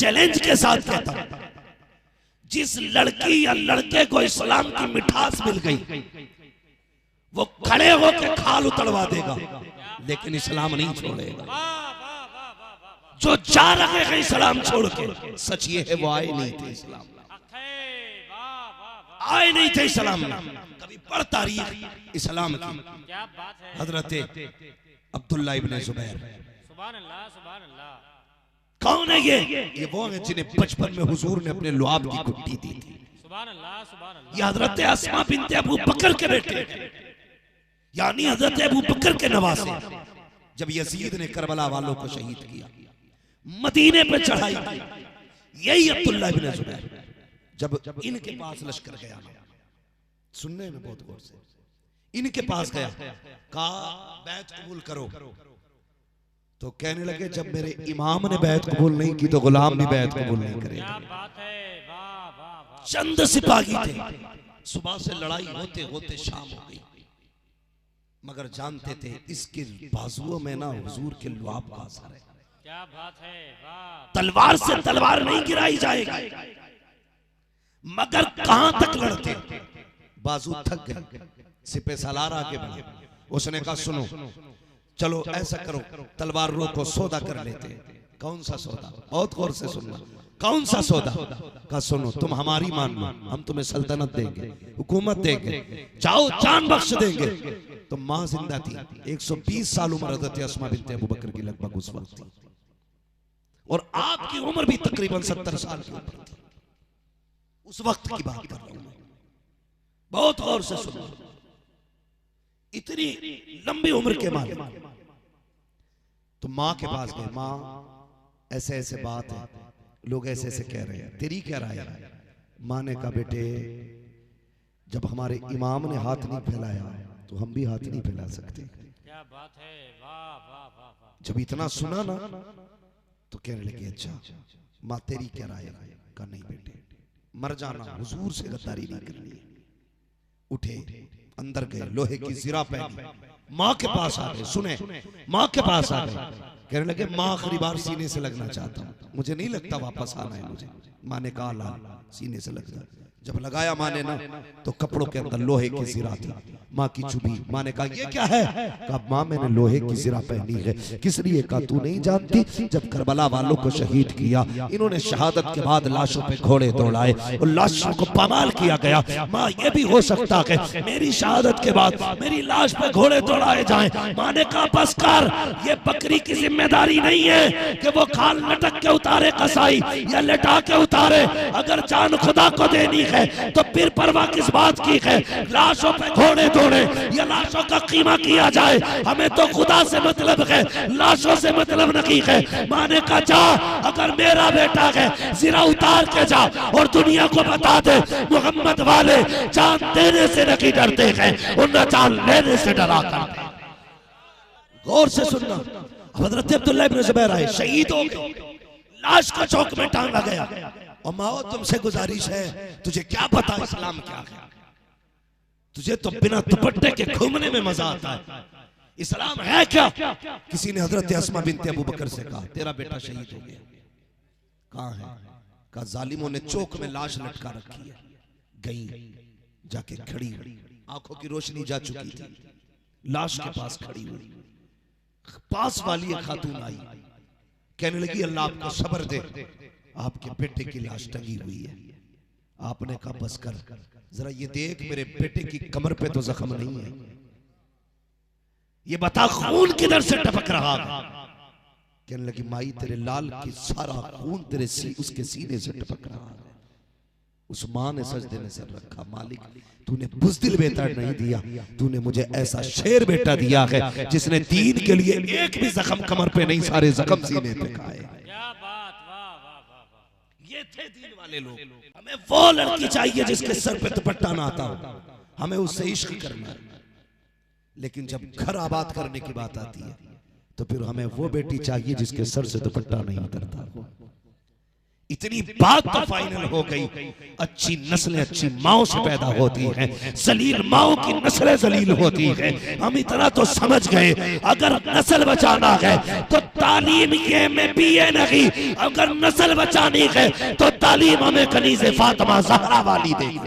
Challenge के साथ कहता हूं, जिस लड़की या लड़के को इस्लाम की मिठास मिल गई वो खड़े होकर खाल उतरवा देगा, लेकिन इस्लाम नहीं छोड़ेगा। जो जा रहे हैं इस्लाम छोड़ के, सच ये है वो आए नहीं थे इस्लाम, आए नहीं थे इस्लाम में। कभी पढ़ तारीख इस्लाम की, हजरत अब्दुल्ला इब्ने जुबैर, सुभान अल्लाह सुभान अल्लाह। कौन है ये वो है जिन्हें बचपन में हुजूर ने अपने लुआब की गुट्टी दी थी। सुभान अल्लाह सुभान अल्लाह। ये हजरत अस्मा बिनते अबू बकर के बेटे, यानी हजरत अबू बकर के नवासे। जब यजीद ने करबला वालों को शहीद किया, मदीने पे चढ़ाई की, यही अब्दुल्ला इब्ने जुबैर जब इनके पास लश्कर गया, सुनने में बहुत गौर से, इनके पास गया, कहा बैत कबूल करो, तो कहने लगे जब मेरे इमाम ने बैत कबूल नहीं की तो गुलाम भी बैत कबूल नहीं करेगा। चंद सिपाही थे, सुबह से लड़ाई होते होते शाम हो गई, मगर जानते थे इसके बाजुओं में ना हुजूर के लुआब का असर है। क्या बात है, तलवार से तलवार नहीं गिराई जाएगी, मगर कहां तक लड़ते, बाजू थक गए, सिपे सालार आके बढ़े। उसने कहा सुनो चलो ऐसा करो, तलवार रोको, सौदा कर लेते। कौन सा सौदा? बहुत गौर से सुनना, कौन सा सौदा? कहा सुनो, तुम हमारी मान लो, हम तुम्हें सल्तनत देंगे, हुकूमत देंगे, जाओ जान बख्श देंगे। तो माँ जिंदा थी, 120 साल उम्र हज़रत अस्मा बिनते अबू बकर की लगभग उस वक्त थी, और आपकी उम्र भी तकरीबन 70 साल की उम्र थी। उस वक्त की बात कर रहा हूं, बहुत गौर से सुनो। इतनी लंबी उम्र के मालिक, तो माँ के पास गए, माँ ऐसे ऐसे बात है, लोग ऐसे ऐसे कह रहे हैं, तेरी क्या राय है? माँ ने कहा बेटे, जब हमारे इमाम ने हाथ नहीं फैलाया तो हम भी हाथ नहीं फैला सकते। क्या बात है, वाह वाह वाह। जब इतना सुना ना तो कहने लगे अच्छा माँ तेरी क्या राय है? कहा नहीं बेटे, मर जाना, हुजूर से गद्दारी नहीं करनी है। उठे, अंदर गए, लोहे की ज़िरा पहनी, माँ के पास आ गए, सुने, माँ के पास आ गए, कहने लगे माँ आखिरी बार सीने से लगना चाहता हूँ, मुझे नहीं लगता वापस आना है मुझे। माँ ने कहा ला सीने से लग जा। जब लगाया माँ ने ना, तो कपड़ों के अंदर लोहे की ज़िरा थी, माँ की चुभी। माँ ने कहा ये क्या है? कहा माँ मैंने लोहे की ज़िरा पहनी है। किस लिए? कहा तू नहीं जानती, जब करबला वालों को शहीद किया, इन्होंने शहादत के बाद लाशों पे घोड़े दौड़ाए और लाशों को पामाल किया गया। माँ ये भी हो सकता है मेरी शहादत के बाद मेरी लाश पे घोड़े दौड़ाए जाएं। माँ ने कहा बस कर, ये बकरी की जिम्मेदारी नहीं है कि वो खाल लटक के उतारे कसाई या लटा के उतारे। अगर जान खुदा को देनी है तो फिर परवाह किस बात की है लाशों पे घोड़े दौड़े या लाशों का कीमा किया जाए? हमें तो खुदा से मतलब है, लाशों से मतलब नहीं है। माँ ने कहा जा, अगर मेरा बेटा है ज़िरा उतार के जा और दुनिया को बता दे मोहम्मद वाले जान देने से नहीं डरते हैं, उन्हें जान लेने से डरा करते। गौर से सुनना, हज़रत अब्दुल्ला इब्न ज़ुबैर आए, शहीद हो गए, लाश को चौक में टांगा गया। और माओ तुमसे गुजारिश है, तुझे क्या पता इस्लाम क्या है? तुझे तो बिना दुपट्टे के घूमने में मजा आता है, इस्लाम है क्या? किसी ने हजरत अस्मा बिनते अबू बकर से कहा तेरा बेटा शहीद हो गया। कहाँ है? कहा जालिमों ने चौक में लाश लटका रखी है। गई, जाके खड़ी, आंखों की रोशनी जा चुकी थी, लाश के पास खड़ी हुई। पास वाली एक खातून आई, कहने लगी अल्लाह आपको सब्र दे, आपके बेटे की लाश टंगी हुई है। आपने कहा बस कर, जरा ये देख मेरे बेटे की कमर पे तो जख्म नहीं है, ये बता खून किधर से टपक रहा है? कहने लगी माई तेरे लाल की सारा खून तेरे उसके सीने से टपक रहा है। उस माँ ने सजदे में सर रखा, मालिक तूने बुज़दिल बेटा नहीं दिया, तूने मुझे ऐसा शेर बेटा दिया है जिसने दीन के लिए एक भी जख्म कमर पे नहीं, सारे जख्म सीने पे खाए। ये थे दीन वाले लोग। हमें वो लड़की चाहिए जिसके सर पे दुपट्टा ना आता हो, हमें उससे इश्क करना है। लेकिन जब घर आबाद करने की बात आती है तो फिर हमें वो बेटी चाहिए जिसके सर से दुपट्टा नहीं उतरता। इतनी बात तो फाइनल हो गई, अच्छी नस्लें अच्छी माओ से पैदा होती हैं, जलील माओ की नस्लें जलील होती हैं। हम इतना तो समझ गए, अगर नस्ल बचाना है तो तालीम ये में बीए नहीं, अगर नस्ल बचानी है तो तालीम हमें कनीज़े फातिमा ज़हरा वाली देगी।